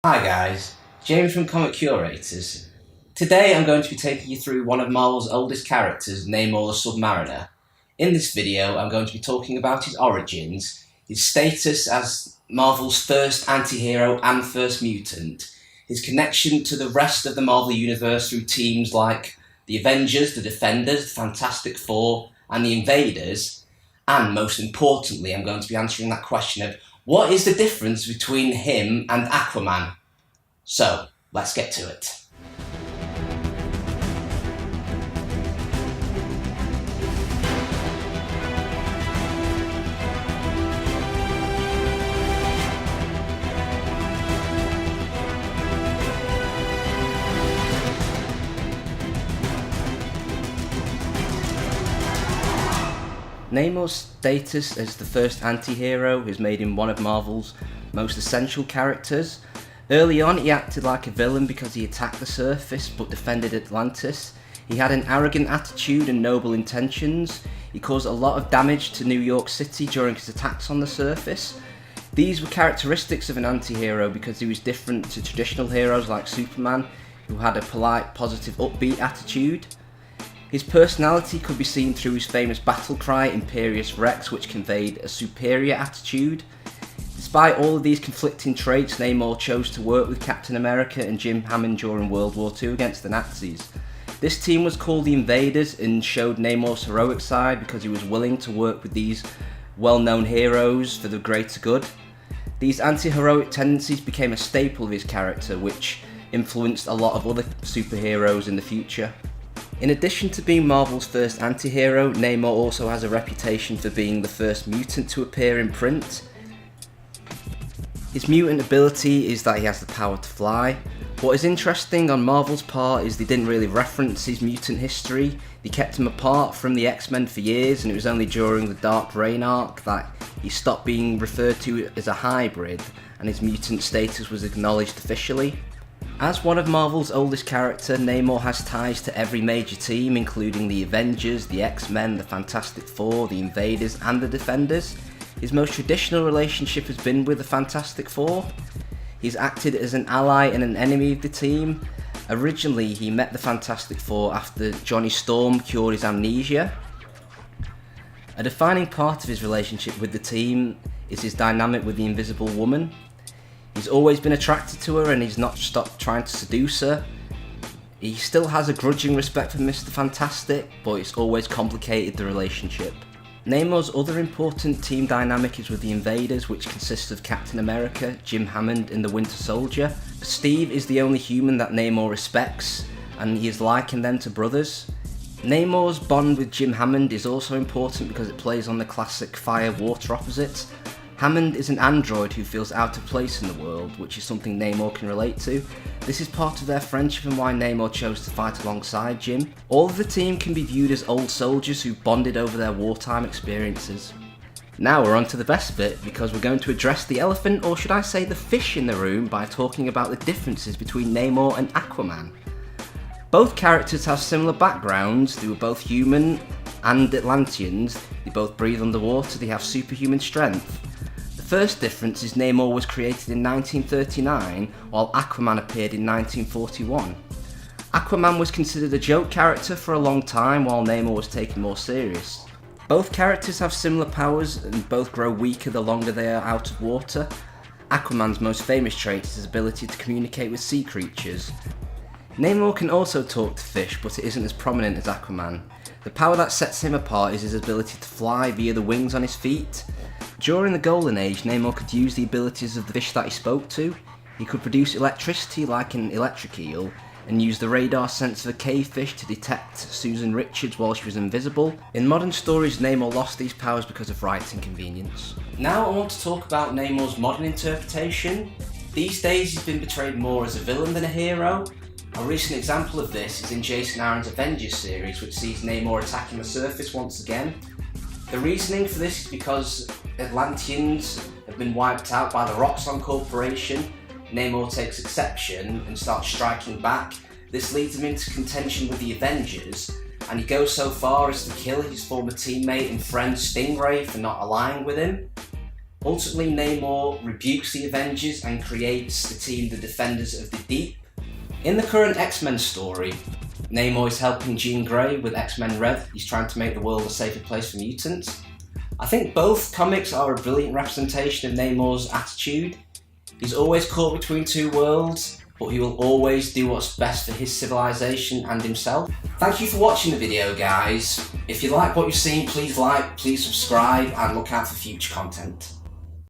Hi guys, James from Curators. Today I'm going to be taking you through one of Marvel's oldest characters, Namor the Sub-Mariner. In this video I'm going to be talking about his origins, his status as Marvel's first anti-hero and first mutant, his connection to the rest of the Marvel Universe through teams like the Avengers, the Defenders, the Fantastic Four and the Invaders, and most importantly I'm going to be answering that question of what is the difference between him and Aquaman? So, let's get to it. Namor's status as the first anti-hero has made him one of Marvel's most essential characters. Early on he acted like a villain because he attacked the surface but defended Atlantis. He had an arrogant attitude and noble intentions. He caused a lot of damage to New York City during his attacks on the surface. These were characteristics of an anti-hero because he was different to traditional heroes like Superman, who had a polite, positive, upbeat attitude. His personality could be seen through his famous battle cry, Imperious Rex, which conveyed a superior attitude. Despite all of these conflicting traits, Namor chose to work with Captain America and Jim Hammond during World War II against the Nazis. This team was called the Invaders and showed Namor's heroic side because he was willing to work with these well-known heroes for the greater good. These anti-heroic tendencies became a staple of his character, which influenced a lot of other superheroes in the future. In addition to being Marvel's first anti-hero, Namor also has a reputation for being the first mutant to appear in print. His mutant ability is that he has the power to fly. What is interesting on Marvel's part is they didn't really reference his mutant history. They kept him apart from the X-Men for years, and it was only during the Dark Reign arc that he stopped being referred to as a hybrid and his mutant status was acknowledged officially. As one of Marvel's oldest characters, Namor has ties to every major team, including the Avengers, the X-Men, the Fantastic Four, the Invaders, and the Defenders. His most traditional relationship has been with the Fantastic Four. He's acted as an ally and an enemy of the team. Originally, he met the Fantastic Four after Johnny Storm cured his amnesia. A defining part of his relationship with the team is his dynamic with the Invisible Woman. He's always been attracted to her and he's not stopped trying to seduce her. He still has a grudging respect for Mr. Fantastic, but it's always complicated the relationship. Namor's other important team dynamic is with the Invaders, which consists of Captain America, Jim Hammond and the Winter Soldier. Steve is the only human that Namor respects, and he is likened them to brothers. Namor's bond with Jim Hammond is also important because it plays on the classic fire-water opposites. Hammond is an android who feels out of place in the world, which is something Namor can relate to. This is part of their friendship and why Namor chose to fight alongside Jim. All of the team can be viewed as old soldiers who bonded over their wartime experiences. Now we're on to the best bit, because we're going to address the elephant, or should I say the fish in the room, by talking about the differences between Namor and Aquaman. Both characters have similar backgrounds. They were both human and Atlanteans. They both breathe underwater. They have superhuman strength. The first difference is Namor was created in 1939, while Aquaman appeared in 1941. Aquaman was considered a joke character for a long time, while Namor was taken more serious. Both characters have similar powers and both grow weaker the longer they are out of water. Aquaman's most famous trait is his ability to communicate with sea creatures. Namor can also talk to fish, but it isn't as prominent as Aquaman. The power that sets him apart is his ability to fly via the wings on his feet. During the Golden Age, Namor could use the abilities of the fish that he spoke to. He could produce electricity like an electric eel, and use the radar sense of a cavefish to detect Susan Richards while she was invisible. In modern stories, Namor lost these powers because of writing convenience. Now I want to talk about Namor's modern interpretation. These days he's been portrayed more as a villain than a hero. A recent example of this is in Jason Aaron's Avengers series, which sees Namor attacking the surface once again. The reasoning for this is because Atlanteans have been wiped out by the Roxxon Corporation. Namor takes exception and starts striking back. This leads him into contention with the Avengers, and he goes so far as to kill his former teammate and friend Stingray for not allying with him. Ultimately, Namor rebukes the Avengers and creates the team the Defenders of the Deep. In the current X-Men story, Namor is helping Jean Grey with X-Men Red. He's trying to make the world a safer place for mutants. I think both comics are a brilliant representation of Namor's attitude. He's always caught between two worlds, but he will always do what's best for his civilization and himself. Thank you for watching the video, guys. If you like what you've seen, please like, please subscribe, and look out for future content.